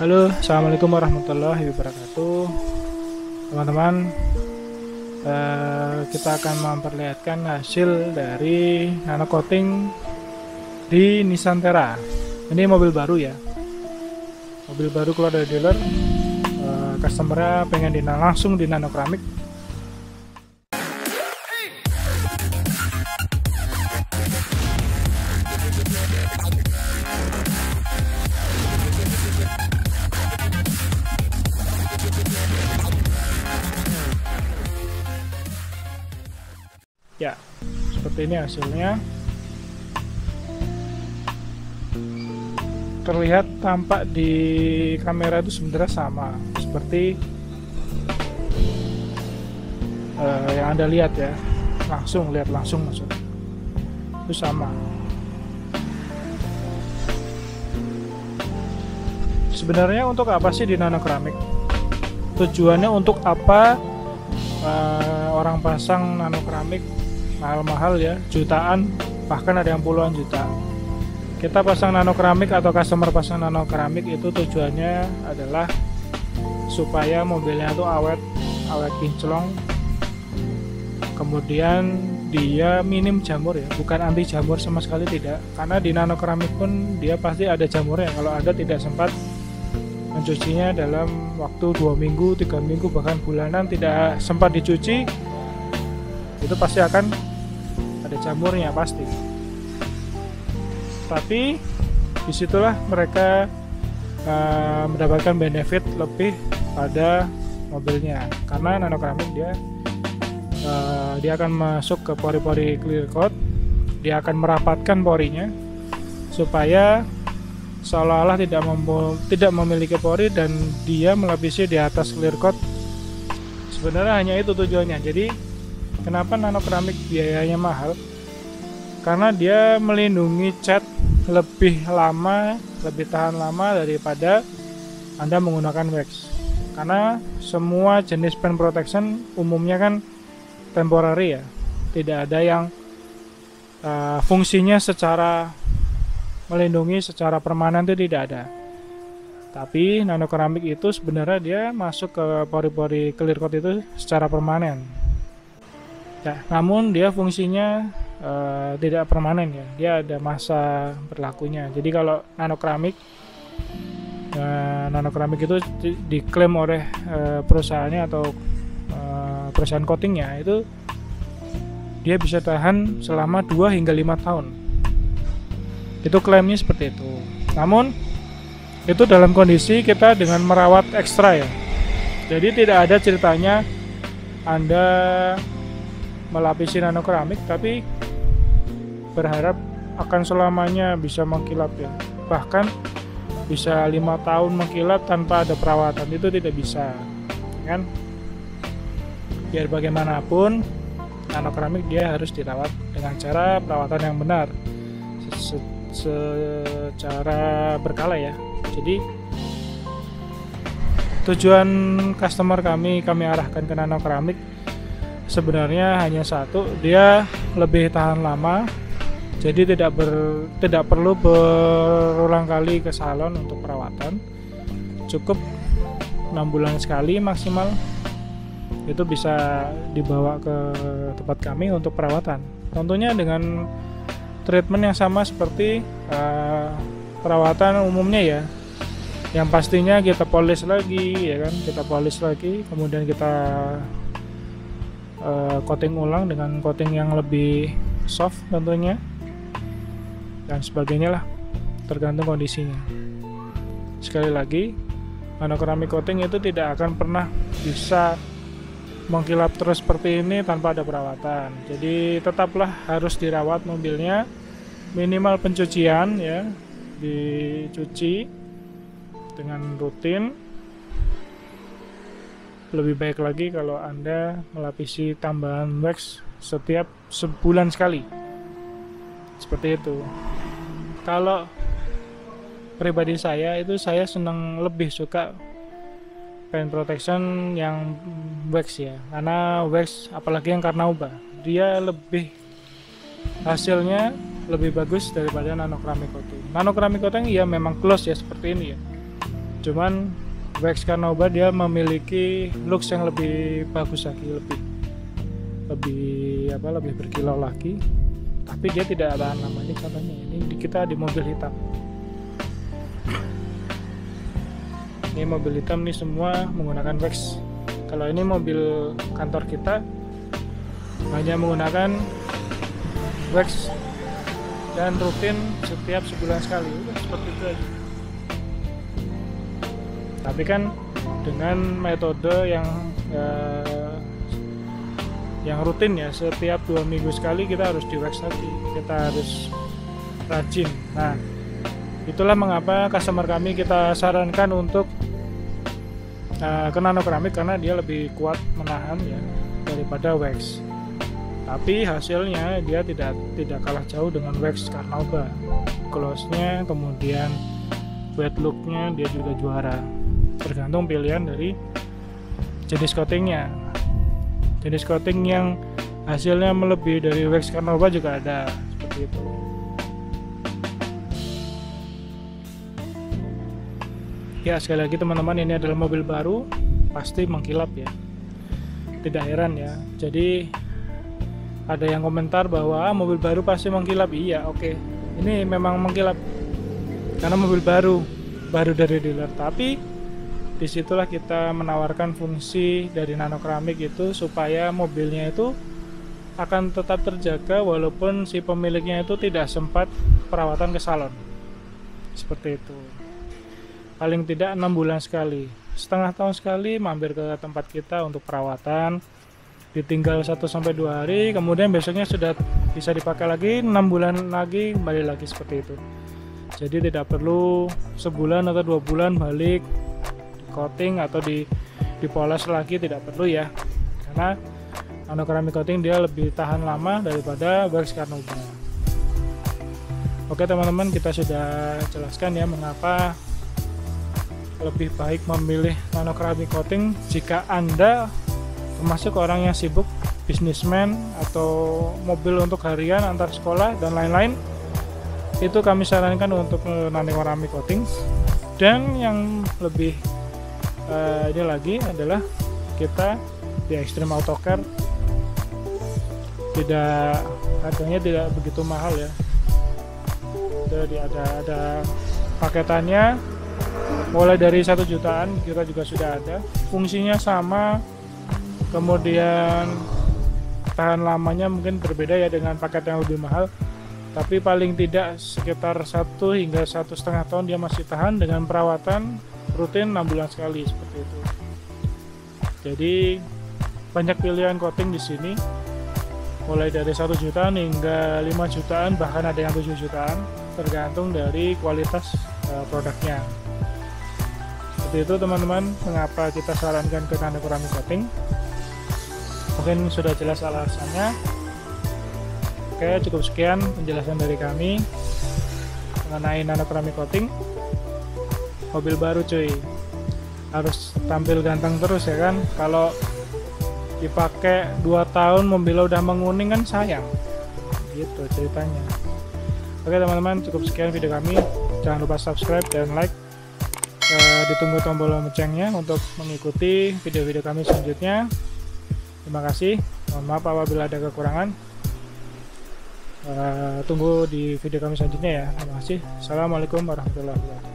Halo, assalamualaikum warahmatullahi wabarakatuh, teman-teman. Kita akan memperlihatkan hasil dari nano coating di Nissan Terra. Ini mobil baru ya, mobil baru keluar dari dealer. Customer-nya pengen langsung di nano keramik. Ya, seperti ini hasilnya. Terlihat tampak di kamera itu sebenarnya sama seperti yang Anda lihat ya. Lihat langsung maksudnya. Itu sama. Sebenarnya untuk apa sih di nano keramik? Tujuannya untuk apa orang pasang nano keramik? Mahal-mahal ya, jutaan, bahkan ada yang puluhan juta. Kita pasang nano keramik atau customer pasang nano keramik itu tujuannya adalah supaya mobilnya itu awet kinclong, kemudian dia minim jamur ya, bukan anti jamur sama sekali tidak, karena di nano keramik pun dia pasti ada jamurnya. Kalau Anda tidak sempat mencucinya dalam waktu 2 minggu, 3 minggu, bahkan bulanan tidak sempat dicuci, itu pasti akan ada jamurnya pasti. Tapi disitulah mereka mendapatkan benefit lebih pada mobilnya, karena nano keramik dia akan masuk ke pori-pori clear coat, dia akan merapatkan porinya supaya seolah-olah tidak memiliki pori dan dia melapisi di atas clear coat. Sebenarnya hanya itu tujuannya. Jadi kenapa nano keramik biayanya mahal? Karena dia melindungi cat lebih lama, lebih tahan lama daripada Anda menggunakan wax. Karena semua jenis paint protection umumnya kan temporary ya, tidak ada yang fungsinya secara melindungi secara permanen, itu tidak ada. Tapi nano keramik itu sebenarnya dia masuk ke pori-pori clear coat itu secara permanen. Ya, namun dia fungsinya tidak permanen ya, dia ada masa berlakunya. Jadi kalau nano keramik itu diklaim oleh perusahaannya atau perusahaan coatingnya, itu dia bisa tahan selama 2 hingga 5 tahun. Itu klaimnya seperti itu. Namun itu dalam kondisi kita dengan merawat ekstra ya. Jadi tidak ada ceritanya Anda melapisi nano keramik tapi berharap akan selamanya bisa mengkilap ya, bahkan bisa 5 tahun mengkilap tanpa ada perawatan. Itu tidak bisa kan. Biar bagaimanapun nano keramik dia harus dirawat dengan cara perawatan yang benar, secara berkala ya. Jadi tujuan customer kami arahkan ke nano keramik sebenarnya hanya satu, dia lebih tahan lama. Jadi tidak perlu berulang kali ke salon untuk perawatan. Cukup 6 bulan sekali maksimal. Itu bisa dibawa ke tempat kami untuk perawatan. Tentunya dengan treatment yang sama seperti perawatan umumnya ya. Yang pastinya kita polish lagi ya kan, kemudian kita coating ulang dengan coating yang lebih soft tentunya, dan sebagainya lah, tergantung kondisinya. Sekali lagi, nano keramik coating itu tidak akan pernah bisa mengkilap terus seperti ini tanpa ada perawatan. Jadi tetaplah harus dirawat mobilnya, minimal pencucian ya, dicuci dengan rutin. Lebih baik lagi kalau Anda melapisi tambahan wax setiap sebulan sekali, seperti itu. Kalau pribadi saya itu, saya lebih suka paint protection yang wax ya, karena wax apalagi yang Carnauba, dia lebih hasilnya lebih bagus daripada nano keramik coating. Nano keramik coating ya memang close ya seperti ini ya, Cuman wax Carnauba dia memiliki looks yang lebih bagus lagi, lebih berkilau lagi, tapi dia tidak ada namanya. Contohnya ini kita di mobil hitam, ini mobil hitam nih semua menggunakan wax. Kalau ini mobil kantor kita hanya menggunakan wax dan rutin setiap sebulan sekali, udah seperti itu aja. Tapi kan dengan metode yang rutin ya, setiap 2 minggu sekali kita harus di wax lagi, kita harus rajin. Nah, itulah mengapa customer kami kita sarankan untuk ke nano keramik, karena dia lebih kuat menahan ya daripada wax. Tapi hasilnya dia tidak kalah jauh dengan wax Carnauba. Gloss-nya, kemudian wet look-nya dia juga juara. Tergantung pilihan dari jenis coatingnya. Jenis coating yang hasilnya melebihi dari wax Carnauba juga ada, seperti itu. Ya, sekali lagi teman-teman, ini adalah mobil baru, pasti mengkilap ya. Tidak heran ya. Jadi ada yang komentar bahwa mobil baru pasti mengkilap. Iya, oke. Ini memang mengkilap karena mobil baru dari dealer. Tapi disitulah kita menawarkan fungsi dari nano keramik itu supaya mobilnya itu akan tetap terjaga walaupun si pemiliknya itu tidak sempat perawatan ke salon. Seperti itu. Paling tidak 6 bulan sekali, setengah tahun sekali mampir ke tempat kita untuk perawatan, ditinggal 1-2 hari, kemudian besoknya sudah bisa dipakai lagi, 6 bulan lagi kembali lagi, seperti itu. Jadi tidak perlu sebulan atau 2 bulan balik di coating atau dipoles lagi, tidak perlu ya, karena nano keramik coating dia lebih tahan lama daripada wax Carnauba. Oke teman-teman, kita sudah jelaskan ya mengapa lebih baik memilih nano keramik coating jika Anda termasuk orang yang sibuk, bisnismen atau mobil untuk harian antar sekolah dan lain-lain. Itu kami sarankan untuk nano keramik coating. Dan yang lebih ini lagi adalah kita di Extreme Auto Care harganya tidak begitu mahal ya. Jadi ada paketannya mulai dari 1 jutaan kita juga sudah ada, fungsinya sama, kemudian tahan lamanya mungkin berbeda ya dengan paket yang lebih mahal, tapi paling tidak sekitar 1 hingga 1,5 tahun dia masih tahan dengan perawatan rutin 6 bulan sekali, seperti itu. Jadi banyak pilihan coating di sini, mulai dari 1 jutaan hingga 5 jutaan, bahkan ada yang 7 jutaan, tergantung dari kualitas produknya. Seperti itu teman-teman, mengapa kita sarankan ke nano keramik coating. Mungkin sudah jelas alasannya. Oke, cukup sekian penjelasan dari kami mengenai nano keramik coating. Mobil baru cuy, harus tampil ganteng terus ya kan. Kalau dipakai 2 tahun mobilnya udah menguning kan sayang, gitu ceritanya. Oke teman-teman, cukup sekian video kami. Jangan lupa subscribe dan like. Ditunggu tombol loncengnya untuk mengikuti video-video kami selanjutnya. Terima kasih. Mohon maaf apabila ada kekurangan. Tunggu di video kami selanjutnya ya. Terima kasih. Assalamualaikum warahmatullahi wabarakatuh.